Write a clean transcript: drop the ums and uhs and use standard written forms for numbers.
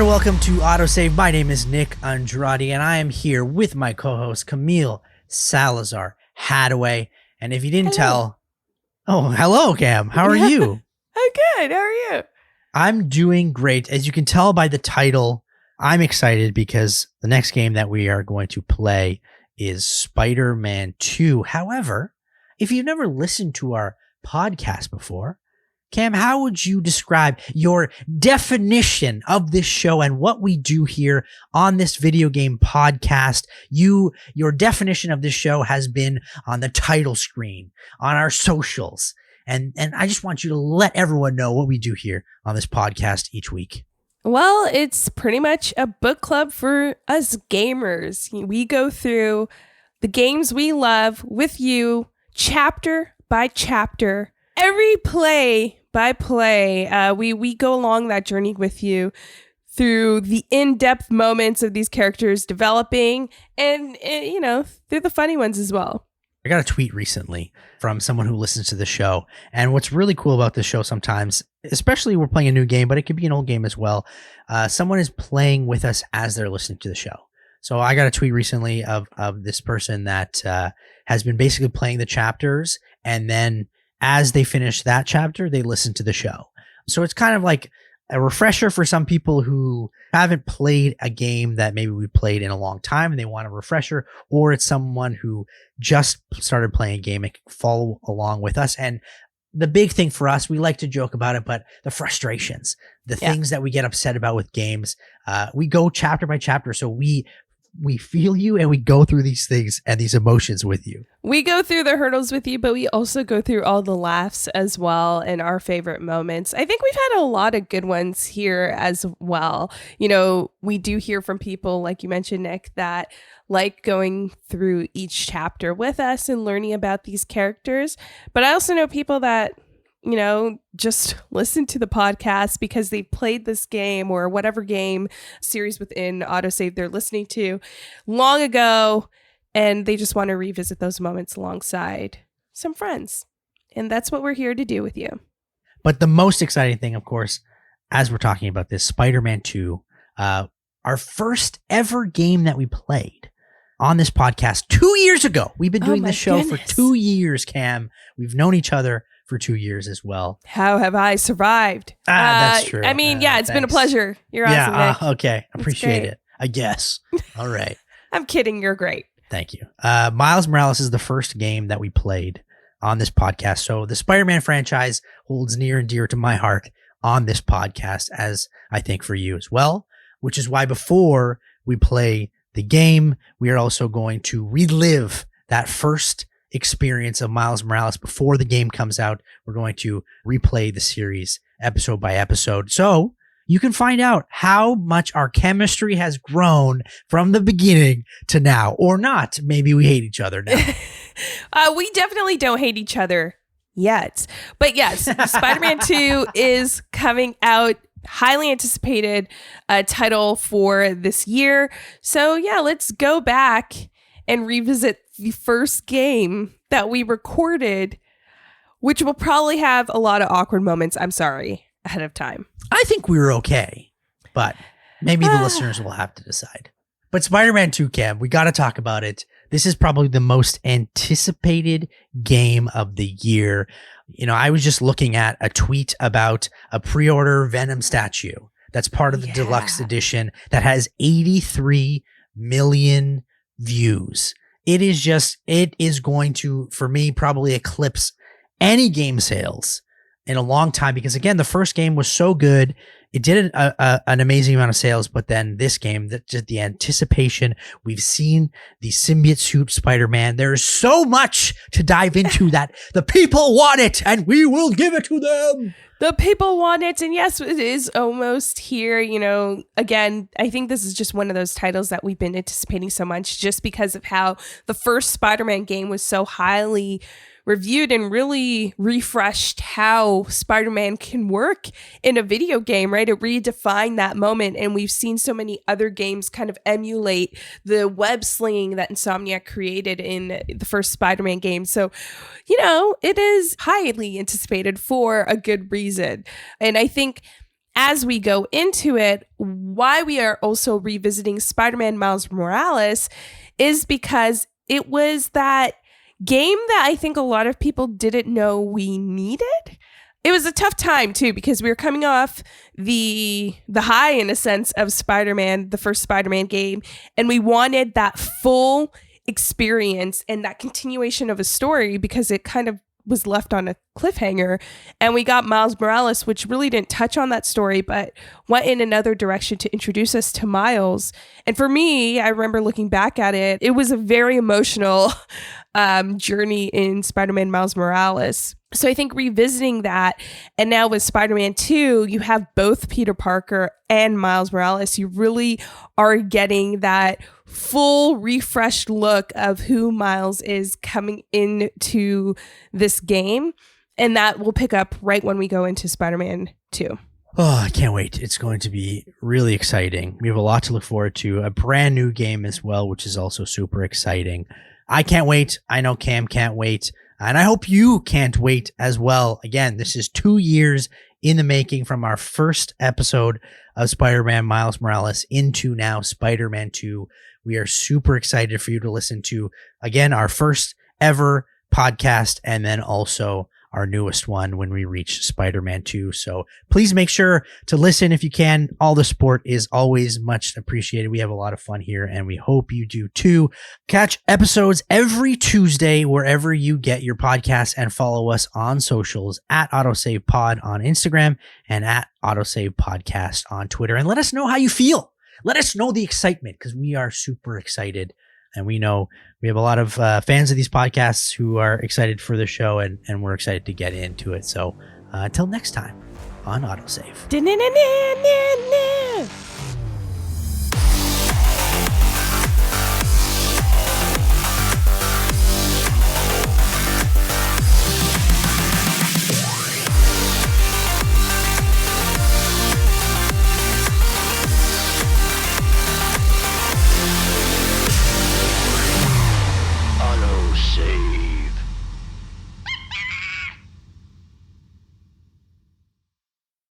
and welcome to AutoSave. My name is Nick Andrade, and I am here with my co-host Camille Salazar-Hadaway. And if you didn't tell, hello, Cam. How are you? I'm good. How are you? I'm doing great. As you can tell by the title, I'm excited because the next game that we are going to play is Spider-Man 2. However, if you've never listened to our podcast before, Cam, how would you describe your definition of this show and what we do here on this video game podcast? Your definition of this show has been on the title screen, on our socials. And I just want you to let everyone know what we do here on this podcast each week. Well, it's pretty much a book club for us gamers. We go through the games we love with you, chapter by chapter, every play by play. We go along that journey with you through the in-depth moments of these characters developing and through the funny ones as well. I got a tweet recently from someone who listens to the show. And what's really cool about this show sometimes, especially we're playing a new game, but it could be an old game as well. Someone is playing with us as they're listening to the show. So I got a tweet recently of this person that has been basically playing the chapters, and then as they finish that chapter, they listen to the show. So it's kind of like a refresher for some people who haven't played a game that maybe we played in a long time and they want a refresher, or it's someone who just started playing a game and can follow along with us. And the big thing for us, we like to joke about it, but the frustrations, the things that we get upset about with games, we go chapter by chapter. So we feel you and we go through these things and these emotions with you. We go through the hurdles with you, but we also go through all the laughs as well and our favorite moments. I think we've had a lot of good ones here as well. You know, we do hear from people, like you mentioned, Nick, that like going through each chapter with us and learning about these characters. But I also know people that just listen to the podcast because they played this game or whatever game series within AutoSave they're listening to long ago, and they just want to revisit those moments alongside some friends. And that's what we're here to do with you. But the most exciting thing, of course, as we're talking about this, Spider-Man 2, our first ever game that we played on this podcast 2 years ago. We've been doing this show for 2 years, Cam. We've known each other for 2 years as well. How have I survived? That's true. I mean, it's been a pleasure. You're awesome, Nick. Okay. Appreciate it. I guess. All right. I'm kidding. You're great. Thank you. Miles Morales is the first game that we played on this podcast. So the Spider-Man franchise holds near and dear to my heart on this podcast, as I think for you as well, which is why before we play the game, we are also going to relive that first experience of Miles Morales before the game comes out. We're going to replay the series episode by episode, so you can find out how much our chemistry has grown from the beginning to now, or not. Maybe we hate each other now. We definitely don't hate each other yet, but yes, Spider-Man 2 is coming out. Highly anticipated title for this year. So let's go back and revisit the first game that we recorded, which will probably have a lot of awkward moments. I'm sorry ahead of time. I think we were okay, but maybe the listeners will have to decide. But Spider-Man 2, Cam, we got to talk about it. This is probably the most anticipated game of the year. I was just looking at a tweet about a pre-order Venom statue that's part of the deluxe edition that has 83 million views. It is going to, for me, probably eclipse any game sales in a long time, because again, the first game was so good. It did an amazing amount of sales, but then this game, the anticipation, we've seen the symbiote suit Spider-Man. There's so much to dive into that the people want it, and we will give it to them. The people want it, and yes, it is almost here. Again, I think this is just one of those titles that we've been anticipating so much just because of how the first Spider-Man game was so highly reviewed and really refreshed how Spider-Man can work in a video game, right? It redefined that moment. And we've seen so many other games kind of emulate the web slinging that Insomniac created in the first Spider-Man game. So, it is highly anticipated for a good reason. And I think as we go into it, why we are also revisiting Spider-Man Miles Morales is because it was that game that I think a lot of people didn't know we needed. It was a tough time too, because we were coming off the high, in a sense, of Spider-Man, the first Spider-Man game, and we wanted that full experience and that continuation of a story because it kind of was left on a cliffhanger. And we got Miles Morales, which really didn't touch on that story, but went in another direction to introduce us to Miles. And for me, I remember looking back at it, it was a very emotional journey in Spider-Man Miles Morales. So I think revisiting that, and now with Spider-Man 2, you have both Peter Parker and Miles Morales. You really are getting that full refreshed look of who Miles is coming into this game. And that will pick up right when we go into Spider-Man 2. Oh, I can't wait. It's going to be really exciting. We have a lot to look forward to. A brand new game as well, which is also super exciting. I can't wait. I know Cam can't wait. And I hope you can't wait as well. Again, this is 2 years in the making from our first episode of Spider-Man Miles Morales into now Spider-Man 2. We are super excited for you to listen to, again, our first ever podcast, and then also our newest one when we reach Spider-Man 2. So please make sure to listen if you can. All the support is always much appreciated. We have a lot of fun here, and we hope you do too. Catch episodes every Tuesday wherever you get your podcasts, and follow us on socials at AutoSave Pod on Instagram and at AutoSave Podcast on Twitter. And let us know how you feel. Let us know the excitement, because we are super excited. And we know we have a lot of fans of these podcasts who are excited for the show, and we're excited to get into it. So until next time on AutoSave.